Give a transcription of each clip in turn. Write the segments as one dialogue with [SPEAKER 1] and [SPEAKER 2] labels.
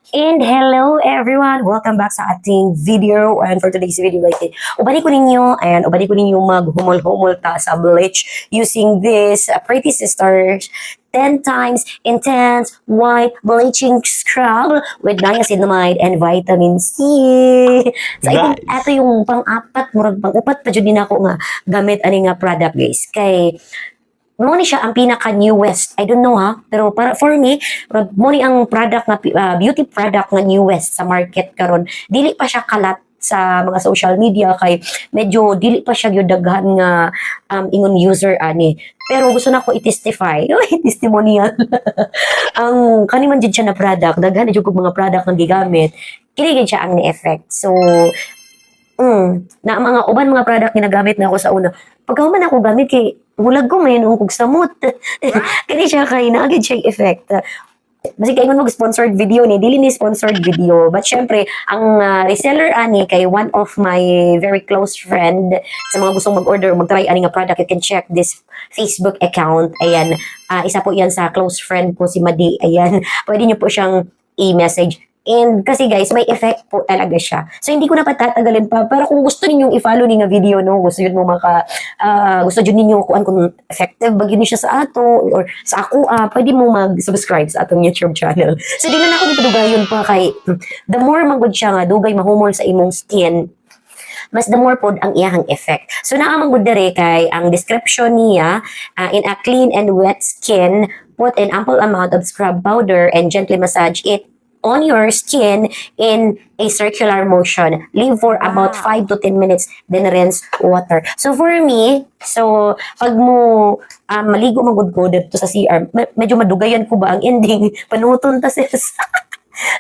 [SPEAKER 1] And hello everyone! Welcome back sa ating video. And for today's video guys, ubali ko ninyo maghumol-humol ta sa bleach using this Pretty Sisters 10 times intense white bleaching scrub with niacinamide and vitamin C. So I think
[SPEAKER 2] Nice.
[SPEAKER 1] ito yung pang-apat, murag pang-upat pa dyan din ako nga gamit ani nga product guys. Kay mo ni siya ang pinaka-newest. I don't know ha, pero para for me, mo ni ang product na beauty product na newest sa market karon. Dili pa siya kalat sa mga social media kay medyo dili pa siya gyud daghan nga ingon user ani. Pero gusto na ko i-testify, testimonial. Ang kani man jud siya na product, daghan na jud kog mga product nga gigamit. Kini gid siya ang ni-effect. So na mga uban mga product ginagamit na ako sa una. Pagkahuman ako gamit kay bulag ko may kog samot. Kani siya kay naagid siya effect. Basi kay ingon mag-sponsored video ni, dili ni sponsored video. But syempre, ang reseller ani kay one of my very close friend sa mga gustong mag-order, mag-try ani nga product, you can check this Facebook account. Ayan, isa po yan sa close friend ko si Madi. Ayan, pwede niyo po siyang i-message. And kasi guys, may effect po talaga siya. So hindi ko na patatagalin pa. Pero kung gusto ninyong i-follow ni nga video, no, gusto yun mo gusto yun ninyo kung effective ba yun siya sa ato or sa ako, pwede mo mag-subscribe sa atong YouTube channel. So di na ako ni padugayon pa kay the more magod siya nga, dugay mahumol sa imong skin, mas the more pod ang iyahang effect. So naamang gud dere kay ang description niya, in a clean and wet skin, put an ample amount of scrub powder and gently massage it on your skin in a circular motion. Leave for about 5 to 10 minutes, then rinse water. So for me, pag mo maligo magud ko dito sa CR, medyo madugayan ko ba ang ending? Panuton ta sis.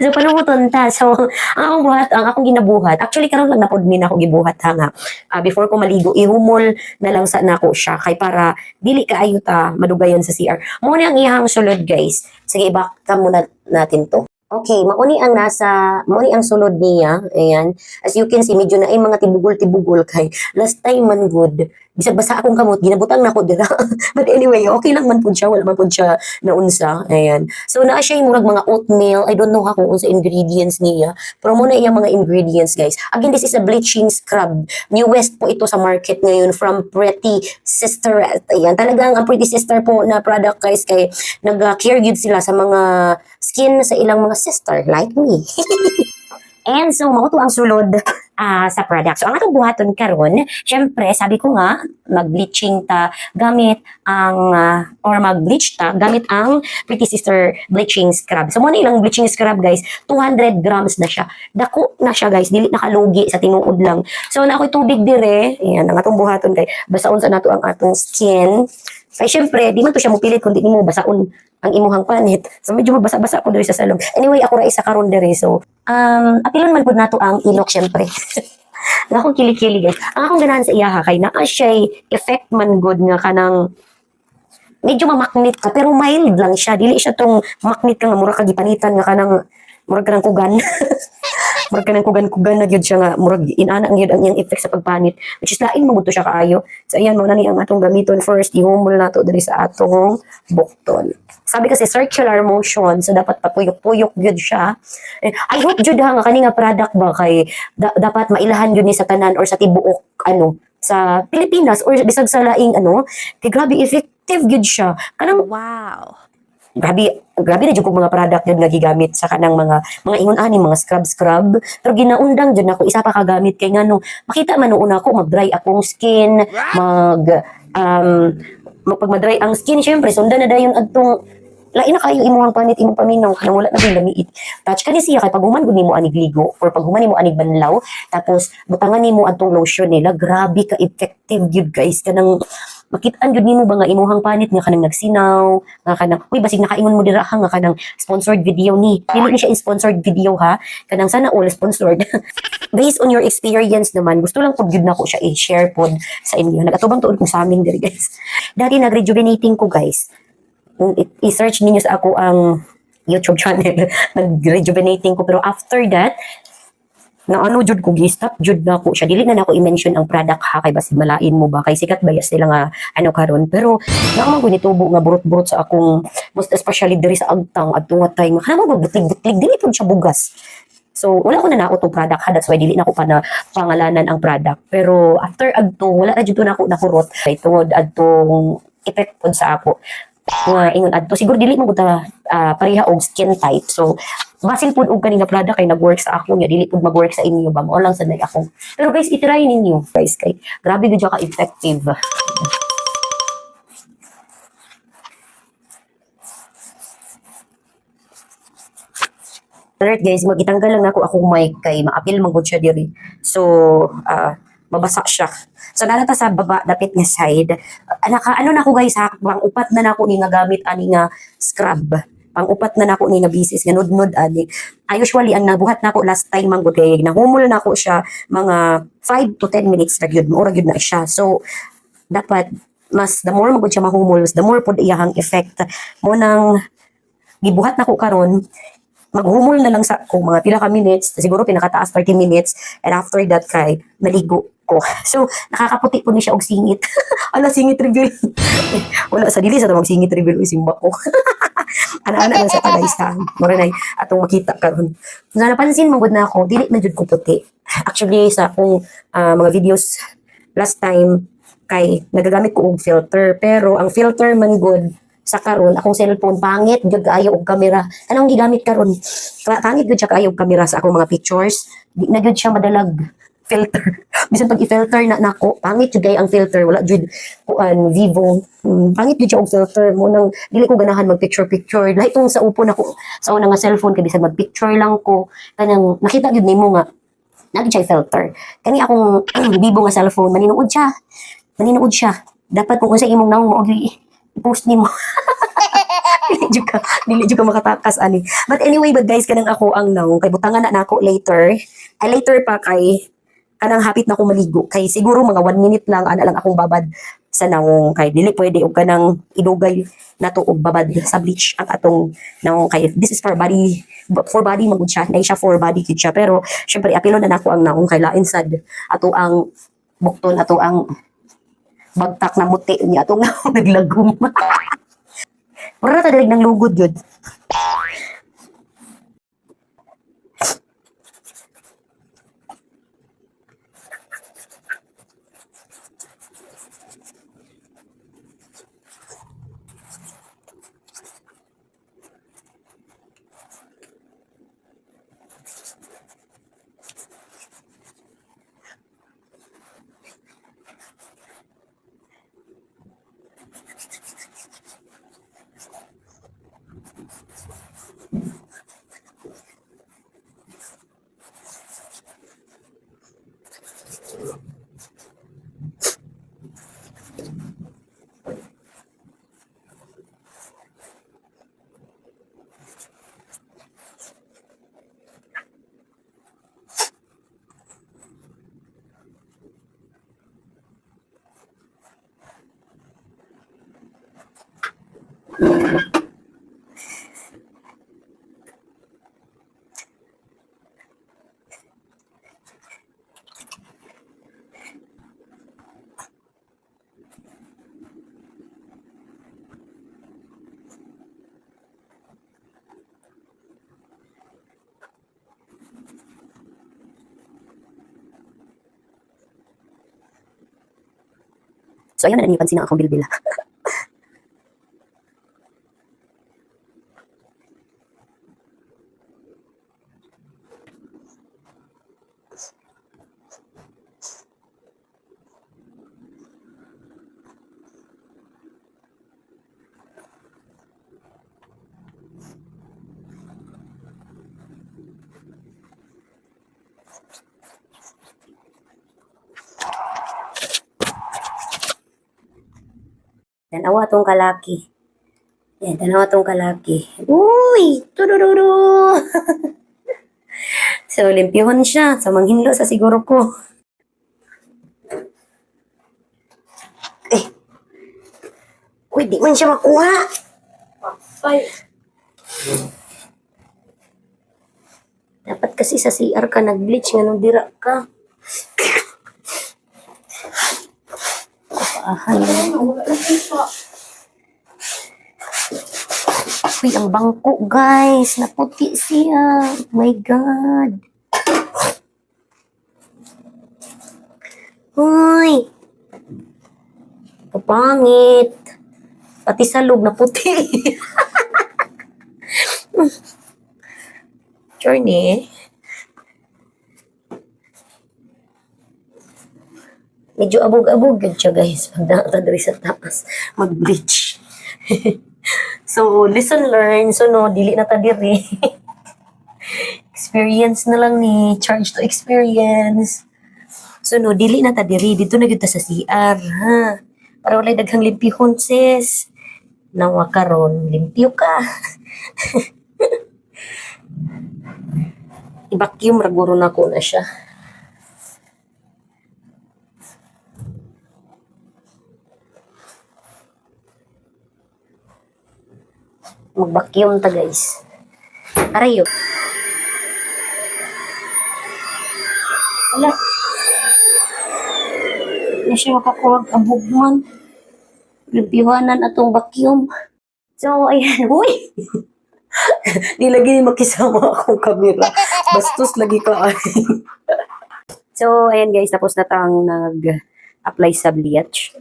[SPEAKER 1] So panuton ta. So ang akong ginabuhat, actually karon lang napod min ako gibuhat ha nga. Before ko maligo, ihumol na lang sa nako siya kay para dili kaayo ta madugayon sa CR. Mo ni ang iyang sulod guys. Sige, ibaka muna natin to. Okay, mauni ang sulod niya. Ayan. As you can see, medyo na ay mga tibugol-tibugol kay last time man good. Bisag basa akong kamot, ginabutang na ko dira. But anyway, okay lang man pud siya, wala man pud siya naunsa. Ayan. So naa siya yung murag mga oatmeal. I don't know ha kung unsa ingredients niya. Pero muna iyang mga ingredients, guys. Again, this is a bleaching scrub. Newest po ito sa market ngayon from Pretty Sister. Ayan, talagang ang Pretty Sister po na product guys kay nag-care good sila sa mga skin sa ilang mga sister like me. And so, mao to ang sulod sa product. So, ang atong buhaton karon, syempre, sabi ko nga, mag-bleaching ta gamit ang, or mag-bleach ta gamit ang Pretty Sister bleaching scrub. So, muna ilang bleaching scrub, guys, 200 grams na siya. Dako na siya, guys, dili nakalugi sa tinuod lang. So, na ako'y tubig dire, ayan, ang atong buhaton, kay basaon sa nato ang atong skin. Kaya syempre, di man to siya mupilit kung di mo basaon ang imuhang panit. So medyo magbasa-basa ko diri sa salong. Anyway, ako ra isa karon diri. So, apilon man pud nato ang ilok syempre. Nga akong kili-kili guys. Ang akong ganahan sa iyaha kay naa siya effect man good nga kanang medyo mamaknit ka pero mild lang siya. Dili siya tong maknit ka nga mura ka gipanitan nga kanang mura ka ng kugan. Murag ka ng kugan-kugan na gyud siya nga murag inana ang gyud ang iyang effect sa pagpanit, which is lain mabuto siya kaayo. So ayan mo na ni ang atong gamiton first, ihumol nato diri sa atong bukton. Sabi kasi circular motion, so dapat papuyok-puyok gyud siya. I hope jud nga kani nga product ba kay dapat mailahan gyud ni sa tanan or sa tibuok sa Pilipinas or bisag sa laing kay grabe effective gyud siya. Kanang wow. Grabe na jud kog mga product jud nga gigamit sa kanang mga ingon ani mga scrub pero ginaundang jud nako isa pa kagamit kay ngano makita man una ko mag-dry akong skin pag ma-dry ang skin syempre sundan na dayon adtong lain na kayo imong panit imong paminaw kanang wala na din lamiit touch kani siya kay pag human gud nimo anig ligo or pag human nimo anig banlaw tapos butangan nimo adtong lotion nila grabe ka effective gyud guys kanang makitaan jud nimo ba nga imuhang panit nga kanang nagsinaw nga kanang basig nakaingon mo dira nga kanang sponsored video ni dili ni siya sponsored video ha kanang sana all sponsored. Based on your experience naman gusto lang pud gyud nako siya i-share pod sa inyo nagatubang tuod ko sa amin diri guys. Dati nag-rejuvenating ko guys, i-search ninyo sa ako ang YouTube channel. Nag-rejuvenating ko pero after that na ano jud ko gi-stop jud na ko siya dili na nako i-mention ang product ha kay basig malain mo ba kay sikat bias nila nga ano karon pero naman ko nitubo nga burot-burot sa akong most especially diri sa agtang adto nga time kanang mo butlig-butlig dili pud siya bugas. So wala ko na nako tong product ha that's why dili na ko pa na pangalanan ang product pero after adto wala na jud na ako nakurot kay tungod adtong effect pud sa ako nga ingon adto siguro dili mo buta pareha og skin type so basil pud og kanina product kay nag-work sa ako nya dili pud mag-work sa inyo ba mo lang sa ako pero guys i-try ninyo guys kay grabe gyud ka effective. Alright guys, magitanggal lang ako akong mic kay maapil man gud siya diri. So, mabasa siya. So, nalata sa baba, dapit nga side. Ano na ako guys ha, pang-upat na nako ni nga gamit ani nga scrub. Pang-upat na nako ni nga bisis, nga nudnud ani. Usually, ang nabuhat nako last time man gud kay nahumol nako siya mga 5 to 10 minutes na gyud, maura gyud na siya. So, dapat, mas the more magud siya mahumol, the more pod iyahang effect. Mo nang gibuhat nako karon maghumol na lang sa kung mga pila ka minutes, siguro pinakataas 30 minutes, and after that kay maligo ko. So, nakakaputi po ni siya og singit. Ala, singit reveal. Wala, sa dili sa tamang singit reveal, simba ko. Ana-ana lang sa tagay sa moranay atong makita karon. Nga napansin magud na ako, dili na jud ko puti. Actually, sa akong mga videos last time, kay nagagamit ko og filter, pero ang filter man good, sa karon akong cellphone pangit gyud kaayo og camera anong gigamit karon pangit gyud siya kaayo og camera sa akong mga pictures di na gyud siya madalag filter bisan pag i-filter na nako pangit gyud kay ang filter wala gyud kuan Vivo pangit gyud siya og filter mo nang dili ko ganahan mag picture lahi tong sa upo nako sa una nga cellphone kay bisan mag picture lang ko kanang nakita gyud nimo nga nagid siya filter kani akong Vivo nga cellphone maninuod siya dapat kung unsa imong naong mo i-post nimo. dili jud ka makatakas ani. But anyway, but guys kanang ako ang naong kay butangan na nako later. Ay later pa kay kanang hapit na ko maligo kay siguro mga 1 minute lang ana lang akong babad sa naong kay dili pwede og kanang idugay nato og babad sa bleach ang atong naong kay this is for body magud siya nay siya for body kit siya pero syempre apilo na nako ang naong kay lain sad ato ang bukton ato ang bagtak na muti niya atong naglagom. Mura ta dalig ng lugod yun. So ayun na nanipansin ang akong bilbil. Tanawa tong kalaki. Yan, tanawa tong kalaki. Uy! Turururu! So, limpyuhon siya. Sa manghinlo sa siguro ko. Eh. Uy, di man siya makuha. Ay. Dapat kasi sa CR ka nag-bleach nga nung dira ka. Paahan lang. Uy, ang bangko, guys. Naputi siya. Oh my God. Uy. Kapangit. Pati sa loob naputi. Journey. Medyo abog-abog yun siya, guys. Pag nakatagri sa taas, mag-bleach. So, lesson learned. So, no, dili na ta diri. Experience na lang ni. Charge to experience. So, no, dili na ta diri. Dito na kita sa CR, ha? Para walay daghang limpihon, sis. Nawa karon, limpyo ka. I-vacuum, raguro na ko na siya. Mag-vacuum ta, guys. Arayo. Wala. Hindi siya makakuwag abog man. Limpiyuhanan atong vacuum. So, ayan. Uy! Di lagi ni makisama akong kamera. Bastos lagi ka. So, ayan guys. Tapos na tang nag-apply sa bleach.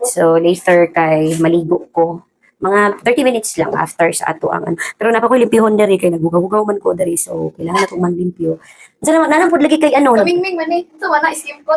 [SPEAKER 1] So, later kay maligo ko. Mga 30 minutes lang after sa ato ang pero napakoy limpihon dari kay naghugaw-hugaw man ko dari so kailangan na man limpyo. Sa naman nanang pud lagi kay ano.
[SPEAKER 2] Kaming man eh. Ito, wala, isim ko.